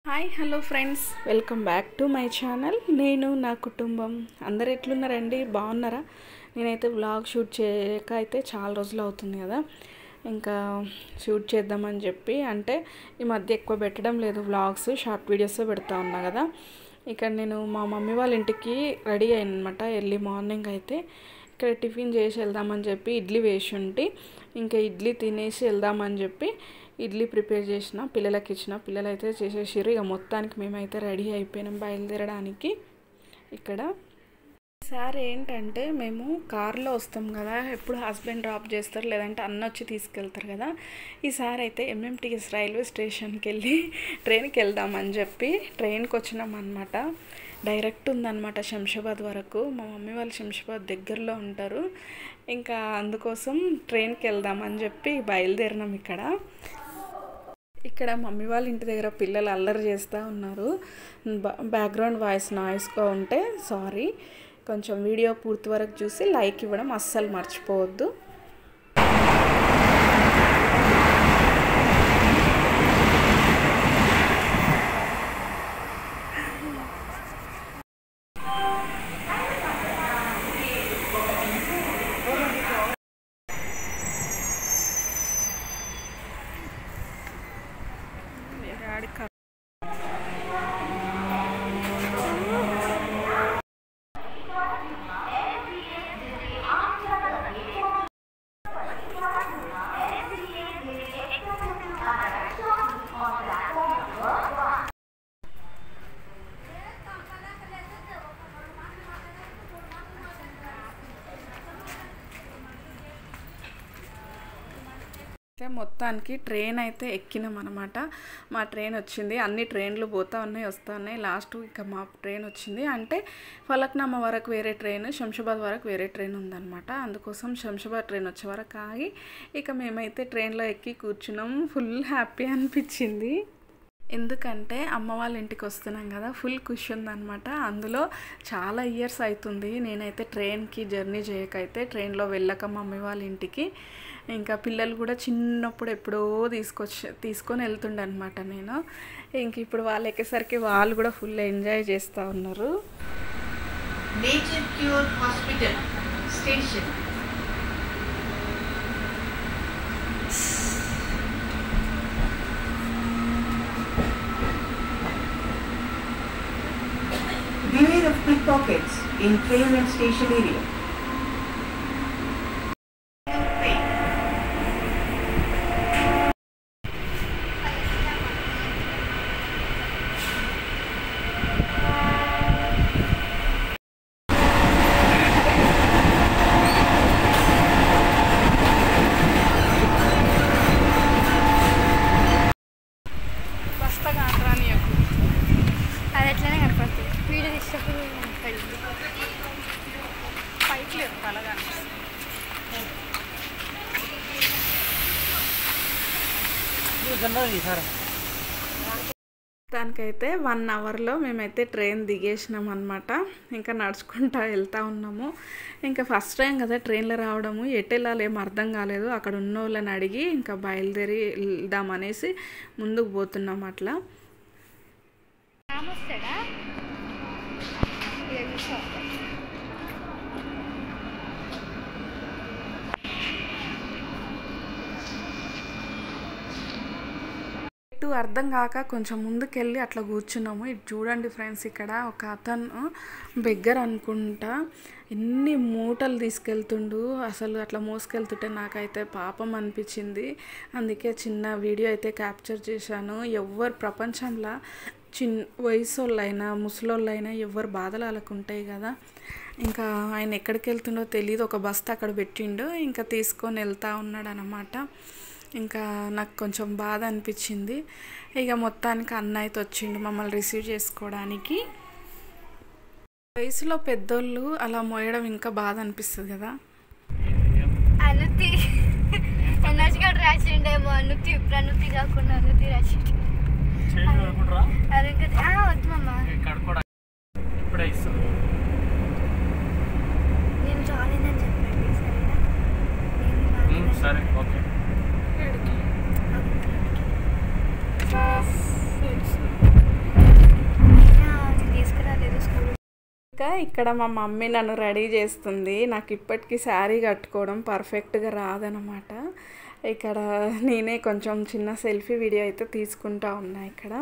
Hi hello friends, welcome back to my channel. నేను నా కుటుంబం అందరు ఎట్లున్నారండి? బాగున్నారా? నేనైతే వ్లాగ్ షూట్ చేయక అయితే చాలా రోజులు అవుతుంది కదా, ఇంకా షూట్ చేద్దామని చెప్పి అంటే ఈ మధ్య ఎక్కువ పెట్టడం లేదు వ్లాగ్స్, షార్ట్ వీడియోస్ పెడతా ఉన్నా కదా. ఇక్కడ నేను మా మమ్మీ వాళ్ళ ఇంటికి రెడీ అయ్యానమాట. ఎర్లీ మార్నింగ్ అయితే ఇక్కడ టిఫిన్ చేసి వెళ్దామని చెప్పి ఇడ్లీ వేసి ఉంటే ఇంకా ఇడ్లీ తినేసి వెళ్దామని చెప్పి ఇడ్లీ ప్రిపేర్ చేసిన పిల్లలకి ఇచ్చిన. పిల్లలు అయితే చేసేసారు. ఇక మొత్తానికి మేమైతే రెడీ అయిపోయినాం బయలుదేరడానికి. ఇక్కడ ఈసారి ఏంటంటే మేము కార్లో వస్తాం కదా, ఎప్పుడు హస్బెండ్ డ్రాప్ చేస్తారు లేదంటే అన్న వచ్చి తీసుకెళ్తారు కదా. ఈసారి అయితే ఎంఎంటీఎస్ రైల్వే స్టేషన్కి వెళ్ళి ట్రైన్కి వెళ్దామని చెప్పి ట్రైన్కి వచ్చినాం అనమాట. డైరెక్ట్ ఉందన్నమాట శంషాబాద్ వరకు. మా మమ్మీ వాళ్ళు శంషాబాద్ దగ్గరలో ఉంటారు. ఇంకా అందుకోసం ట్రైన్కి వెళ్దామని చెప్పి బయలుదేరినాం. ఇక్కడ మమ్మీ వాళ్ళ ఇంటి దగ్గర పిల్లలు అల్లరి చేస్తూ ఉన్నారు. బ్యాక్గ్రౌండ్ వాయిస్ నాయిస్గా ఉంటే సారీ. కొంచెం వీడియో పూర్తి వరకు చూసి లైక్ ఇవ్వడం అస్సలు మర్చిపోవద్దు. మొత్తానికి ట్రైన్ అయితే ఎక్కినాం అనమాట. మా ట్రైన్ వచ్చింది. అన్ని ట్రైన్లు పోతా ఉన్నాయి వస్తూ ఉన్నాయి. లాస్ట్ ఇక మా ట్రైన్ వచ్చింది. అంటే ఫలక్నామా వరకు వేరే ట్రైన్, శంషాబాద్ వరకు వేరే ట్రైన్ ఉందన్నమాట. అందుకోసం శంషాబాద్ ట్రైన్ వచ్చే వరకు ఆగి ఇక మేమైతే ట్రైన్లో ఎక్కి కూర్చున్నాం. ఫుల్ హ్యాపీ అనిపించింది. ఎందుకంటే అమ్మ వాళ్ళ ఇంటికి వస్తున్నాం కదా, ఫుల్ ఖుషి ఉందన్నమాట. అందులో చాలా ఇయర్స్ అవుతుంది నేనైతే ట్రైన్కి జర్నీ చేయకైతే, ట్రైన్లో వెళ్ళక మమ్మీ వాళ్ళ ఇంటికి. ఇంకా పిల్లలు కూడా చిన్నప్పుడు ఎప్పుడో తీసుకొని వెళ్తుండే అనమాట నేను. ఇంక ఇప్పుడు వాళ్ళు ఎక్కేసరికి వాళ్ళు కూడా ఫుల్ ఎంజాయ్ చేస్తూ ఉన్నారు. Nature cure hospital station. Beware of pickpockets in train and station area. అది ఎట్లనే కనపడుతుంది. వీడియో తీసేటప్పుడు పైకి లేదు తలగా. దానికైతే 1 అవర్లో మేమైతే ట్రైన్ దిగేసినాం అనమాట. ఇంకా నడుచుకుంటూ వెళ్తూ ఉన్నాము. ఇంకా ఫస్ట్ టైం కదా ట్రైన్లో రావడము, ఎటు వెళ్ళాలి ఏం అర్థం కాలేదు. అక్కడ ఉన్న వాళ్ళని అడిగి ఇంకా బయలుదేరి వెళ్దామనేసి ముందుకు పోతున్నాం. అట్లా అర్థం కాక కొంచెం ముందుకెళ్ళి అట్లా కూర్చున్నాము. ఇది చూడండి ఫ్రెండ్స్, ఇక్కడ ఒక అతను బెగ్గర్ అనుకుంటా ఎన్ని మూటలు తీసుకెళ్తుండు. అసలు అట్లా మోసుకెళ్తుంటే నాకైతే పాపం అనిపించింది. అందుకే చిన్న వీడియో అయితే క్యాప్చర్ చేశాను. ఎవరు ప్రపంచంలో వయసు వాళ్ళైనా ముసలోళ్ళైనా ఎవరు బాధలు వాళ్ళకు ఉంటాయి కదా. ఇంకా ఆయన ఎక్కడికి వెళ్తుండో తెలియదు. ఒక బస్తా అక్కడ పెట్టిండు, ఇంకా తీసుకొని వెళ్తూ ఉన్నాడు అన్నమాట. ఇంకా నాకు కొంచెం బాధ అనిపించింది. ఇక మొత్తానికి అన్న అయితే వచ్చిండు మమ్మల్ని రిసీవ్ చేసుకోవడానికి. వయసులో పెద్దోళ్ళు అలా మోయడం ఇంకా బాధ అనిపిస్తుంది కదా. అనుతి ఎనర్జీ కార్డు రాసిండేమో. ప్రణుతి కాకుండా అనుతి రాసిండు. వద్దు మమ్మ, నేను చాలేదని చెప్పండి. సరే ఓకే. ఇంకా ఇక్కడ మా మమ్మీ నన్ను రెడీ చేస్తుంది. నాకు ఇప్పటికీ శారీ కట్టుకోవడం పర్ఫెక్ట్గా రాదనమాట. ఇక్కడ నేనే కొంచెం చిన్న సెల్ఫీ వీడియో అయితే తీసుకుంటా ఉన్నా. ఇక్కడ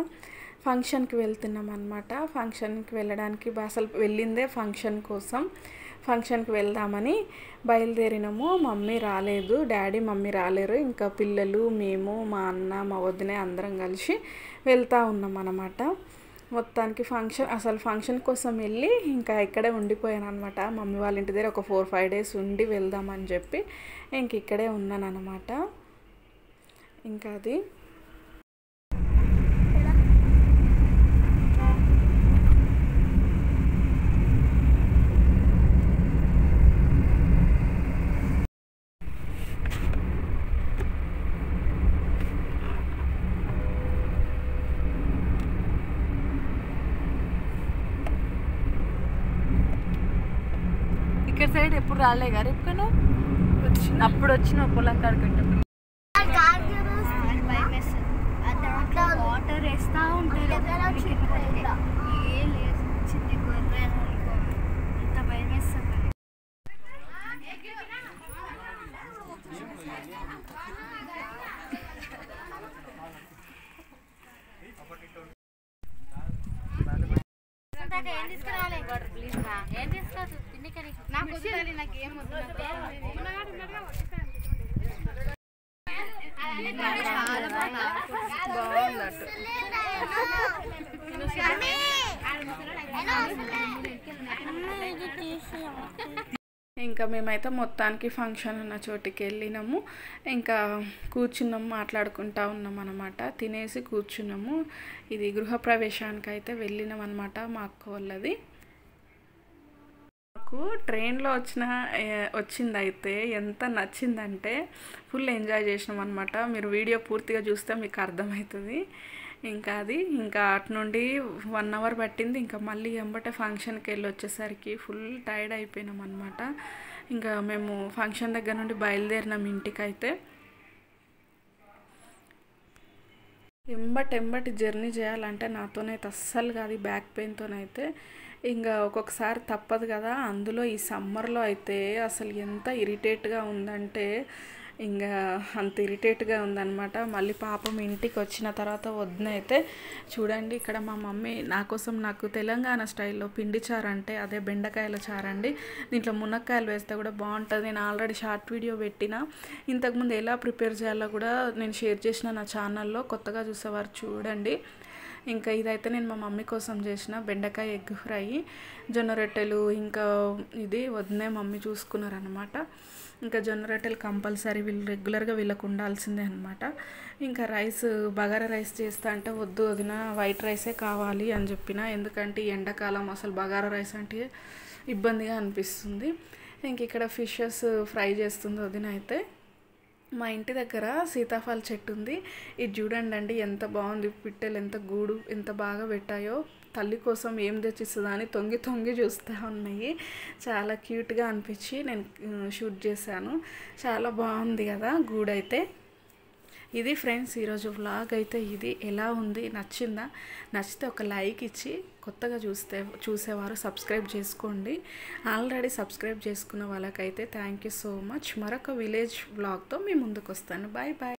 ఫంక్షన్కి వెళ్తున్నాం అనమాట. ఫంక్షన్కి వెళ్ళడానికి అసలు వెళ్ళిందే ఫంక్షన్ కోసం. ఫంక్షన్కి వెళ్దామని బయలుదేరినాము. మమ్మీ రాలేదు, డాడీ మమ్మీ రాలేరు. ఇంకా పిల్లలు, మేము, మా అన్న, మా వదిన అందరం కలిసి వెళ్తూ ఉన్నాం అన్నమాట. మొత్తానికి ఫంక్షన్ కోసం వెళ్ళి ఇంకా ఇక్కడే ఉండిపోయాను అనమాట. మమ్మీ వాళ్ళ ఇంటి దగ్గర ఒక 4-5 days ఉండి వెళ్దామని చెప్పి ఇంక ఇక్కడే ఉన్నాను అనమాట. ఇంకా అది ఇక్కడ సైడ్ ఎప్పుడు రాలే గారు ఎప్పుడు అప్పుడు వచ్చిన పొలం కాడుకుంటాం. వాటర్ వేస్తా ఉంటారు. ఏ లేదు చిన్న గొర్రె అంత భయం వేస్తుంది. ఏం తీసుకురావాలి? ప్లీజ్ రా. ఏం తీసుకోవచ్చు? నాకు వద్దు, నాకు ఏం వద్దు. చాలా బాగుందట్టు. ఇంకా మేమైతే మొత్తానికి ఫంక్షన్ ఉన్న చోటికి వెళ్ళినాము. ఇంకా కూర్చున్నాము, మాట్లాడుకుంటా ఉన్నాం అనమాట. తినేసి కూర్చున్నాము. ఇది గృహప్రవేశానికి అయితే వెళ్ళినాం అనమాట మా అక్క వాళ్ళది. నాకు ట్రైన్లో వచ్చింది అయితే ఎంత నచ్చిందంటే ఫుల్ ఎంజాయ్ చేసినాం అనమాట. మీరు వీడియో పూర్తిగా చూస్తే మీకు అర్థమవుతుంది. ఇంకా అటు నుండి 1 hour పట్టింది. ఇంకా మళ్ళీ ఎంబటే ఫంక్షన్కి వెళ్ళి వచ్చేసరికి ఫుల్ టైర్డ్ అయిపోయినాం అనమాట. ఇంకా మేము ఫంక్షన్ దగ్గర నుండి బయలుదేరినాం ఇంటికైతే. ఎంబటి జర్నీ చేయాలంటే నాతోనైతే అస్సలు కాదు, బ్యాక్ పెయిన్తోనైతే. ఇంకా ఒక్కొక్కసారి తప్పదు కదా. అందులో ఈ సమ్మర్లో అయితే అసలు ఎంత ఇరిటేట్గా ఉందంటే ఇంకా అంత ఇరిటేట్గా ఉందన్నమాట. మళ్ళీ పాపం ఇంటికి వచ్చిన తర్వాత వదిన అయితే చూడండి, ఇక్కడ మా మమ్మీ నాకు తెలంగాణ స్టైల్లో పిండి చారు అంటే అదే బెండకాయల చారు అండి. దీంట్లో మునక్కాయలు వేస్తే కూడా బాగుంటుంది. నేను ఆల్రెడీ షార్ట్ వీడియో పెట్టిన. ఇంతకుముందు ఎలా ప్రిపేర్ చేయాలో కూడా నేను షేర్ చేసిన నా ఛానల్లో. కొత్తగా చూసేవారు చూడండి. ఇంకా ఇదైతే నేను మా మమ్మీ కోసం చేసిన బెండకాయ ఎగ్ ఫ్రై, జొన్న రొట్టెలు. ఇంకా ఇది వదినే మమ్మీ చూసుకున్నారనమాట. ఇంకా జొన్న రొట్టెలు కంపల్సరీ రెగ్యులర్గా వీళ్ళకు ఉండాల్సిందే అనమాట. ఇంకా బగారా రైస్ చేస్తా అంటే వద్దు వదిన, వైట్ రైసే కావాలి అని చెప్పిన. ఎందుకంటే ఎండాకాలం అసలు బగారా రైస్ అంటే ఇబ్బందిగా అనిపిస్తుంది. ఇంక ఇక్కడ ఫిషెస్ ఫ్రై చేస్తుంది వదిన అయితే. మా ఇంటి దగ్గర సీతాఫల చెట్టు ఉంది. ఇది చూడండి అండి ఎంత బాగుంది. పిట్టెలు ఎంత బాగా పెట్టాయో. తల్లి కోసం ఏం తెచ్చిస్తుందా అని తొంగి చూస్తూ ఉన్నాయి. చాలా క్యూట్గా అనిపించి నేను షూట్ చేశాను. చాలా బాగుంది కదా గూడైతే. ఇది ఫ్రెండ్స్ ఈరోజు వ్లాగ్ అయితే ఇది. ఎలా ఉంది, నచ్చిందా? నచ్చితే ఒక లైక్ ఇచ్చి కొత్తగా చూసేవారు సబ్స్క్రైబ్ చేసుకోండి. ఆల్రెడీ సబ్స్క్రైబ్ చేసుకున్న వాళ్ళకైతే థ్యాంక్ యూ సో మచ్. మరొక విలేజ్ వ్లాగ్తో మీ ముందుకు వస్తాను. Bye bye.